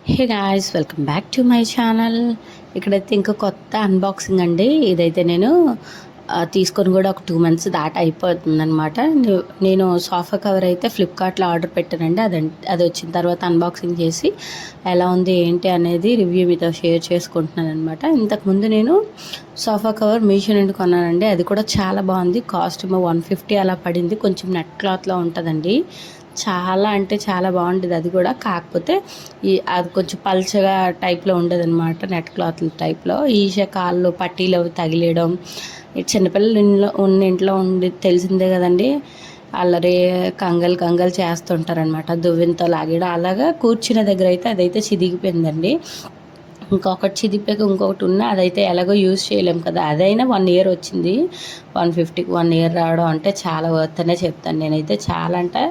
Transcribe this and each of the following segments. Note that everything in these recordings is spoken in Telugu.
Hey guys, welcome back to my channel. ఇక్కడైతే ఇంకా కొత్త అన్బాక్సింగ్ అండి. ఇదైతే నేను తీసుకొని కూడా ఒక 2 months దాట అయిపోతుందనమాట. నేను సోఫా కవర్ అయితే ఫ్లిప్కార్ట్లో ఆర్డర్ పెట్టానండి. అది వచ్చిన తర్వాత అన్బాక్సింగ్ చేసి ఎలా ఉంది ఏంటి అనేది రివ్యూ మీతో షేర్ చేసుకుంటున్నాను అనమాట. ఇంతకుముందు నేను సోఫా కవర్ మీషో నుండి కొన్నానండి. అది కూడా చాలా బాగుంది. కాస్ట్ ఏమో 150 అలా పడింది. కొంచెం నెట్ క్లాత్లో ఉంటుందండి. చాలా అంటే చాలా బాగుంటుంది అది కూడా. కాకపోతే అది కొంచెం పల్చగా టైప్లో ఉండదన్నమాట, నెట్ క్లాత్ టైప్లో. కాళ్ళు పట్టీలు అవి తగిలేయడం, చిన్నపిల్లలు ఇంట్లో ఉండి తెలిసిందే కదండి, అల్లరి కంగలు చేస్తుంటారనమాట, దువ్వెనతో లాగేయడం. అలాగా కూర్చునే దగ్గర అయితే అదైతే చిదిగిపోయిందండి. ఇంకొకటి చిదిపాక ఇంకొకటి ఉన్నా అదైతే ఎలాగో యూజ్ చేయలేము కదా. అదైనా 1 year వచ్చింది. 150కి 1 year రావడం అంటే చాలా వర్త్ అనే చెప్తాను నేనైతే. చాలా అంటే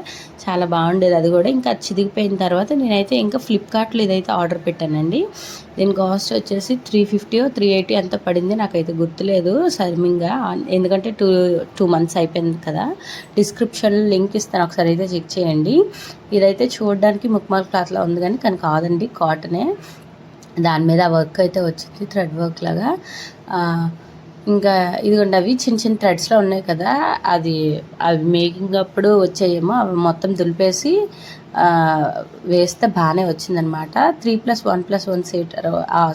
చాలా బాగుండేది అది కూడా. ఇంకా చిదిగిపోయిన తర్వాత నేనైతే ఇంకా ఫ్లిప్కార్ట్లో ఇదైతే ఆర్డర్ పెట్టానండి. దీని కాస్ట్ వచ్చేసి 350 380 ఎంత పడింది నాకైతే గుర్తులేదు సరిమింగా, ఎందుకంటే టూ మంత్స్ అయిపోయింది కదా. డిస్క్రిప్షన్లో లింక్ ఇస్తాను, ఒకసారి అయితే చెక్ చేయండి. ఇదైతే చూడడానికి ముక్మాల్ క్లాత్లో ఉంది కానీ కాదండి, కాటనే. దాని మీద వర్క్ అయితే వచ్చింది, థ్రెడ్ వర్క్ లాగా. ఇంకా ఇదిగోండి, అవి చిన్న చిన్న థ్రెడ్స్లో ఉన్నాయి కదా, అవి మేకింగ్ అప్పుడు వచ్చాయేమో, అవి మొత్తం దులిపేసి వేస్తే బాగానే వచ్చిందనమాట. 3+1+1 సీటర్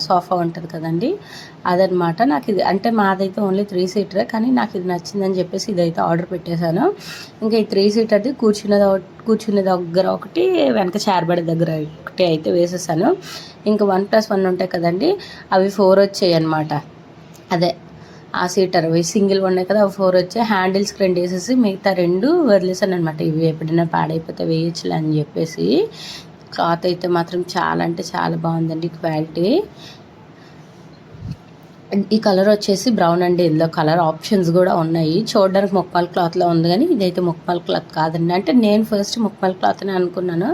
సోఫా ఉంటుంది కదండి, అదనమాట. నాకు ఇది అంటే మాదైతే ఓన్లీ 3 seater, కానీ నాకు ఇది నచ్చిందని చెప్పేసి ఇదైతే ఆర్డర్ పెట్టేశాను. ఇంకా ఈ 3 seaterది కూర్చునే దగ్గర ఒకటి, వెనక చేరబడే దగ్గర ఒకటి అయితే వేసేసాను. ఇంకా 1+1 ఉంటాయి కదండి, అవి 4 వచ్చాయి అనమాట. అదే ఆ సీటర్ అవి సింగిల్ ఉన్నాయి కదా, అవి 4 వచ్చాయి. హ్యాండిల్స్కి 2 వేసేసి మిగతా 2 వదిలేసాను అనమాట. ఇవి ఎప్పుడైనా పాడైపోతే వేయచ్చులే అని చెప్పేసి. క్లాత్ అయితే మాత్రం చాలా అంటే చాలా బాగుందండి, క్వాలిటీ. ఈ కలర్ వచ్చేసి బ్రౌన్ అండి. ఇందులో కలర్ ఆప్షన్స్ కూడా ఉన్నాయి. చూడడానికి ముక్మల్ క్లాత్లో ఉంది కానీ ఇదైతే ముక్మల్ క్లాత్ కాదండి. అంటే నేను ఫస్ట్ ముక్మల్ క్లాత్ అని అనుకున్నాను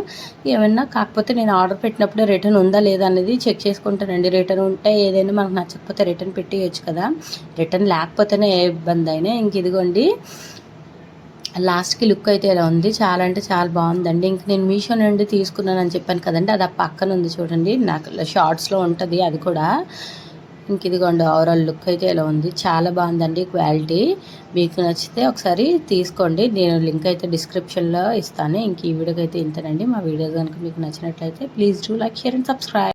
ఏమన్నా. కాకపోతే నేను ఆర్డర్ పెట్టినప్పుడే రిటర్న్ ఉందా లేదా అనేది చెక్ చేసుకుంటానండి. రిటర్న్ ఉంటే ఏదైనా మనకు నచ్చకపోతే రిటర్న్ పెట్టేయచ్చు కదా. రిటర్న్ లేకపోతేనే ఏ ఇబ్బంది అయినా. ఇంక ఇదిగోండి, లాస్ట్కి లుక్ అయితే ఇలా ఉంది. చాలా అంటే చాలా బాగుందండి. ఇంక నేను మీషో నుండి తీసుకున్నానని చెప్పాను కదండి, అది ఆ పక్కన ఉంది చూడండి, నాకు షార్ట్స్లో ఉంటుంది అది కూడా. ఇంక ఇదిగోండి, ఓవరాల్ లుక్ అయితే ఇలా ఉంది. చాలా బాగుందండి క్వాలిటీ. మీకు నచ్చితే ఒకసారి తీసుకోండి. నేను లింక్ అయితే డిస్క్రిప్షన్లో ఇస్తాను. ఇంక ఈ వీడియోకి అయితే ఇంతేనండి. మా వీడియోస్ కనుక మీకు నచ్చినట్లయితే please do like, share and subscribe.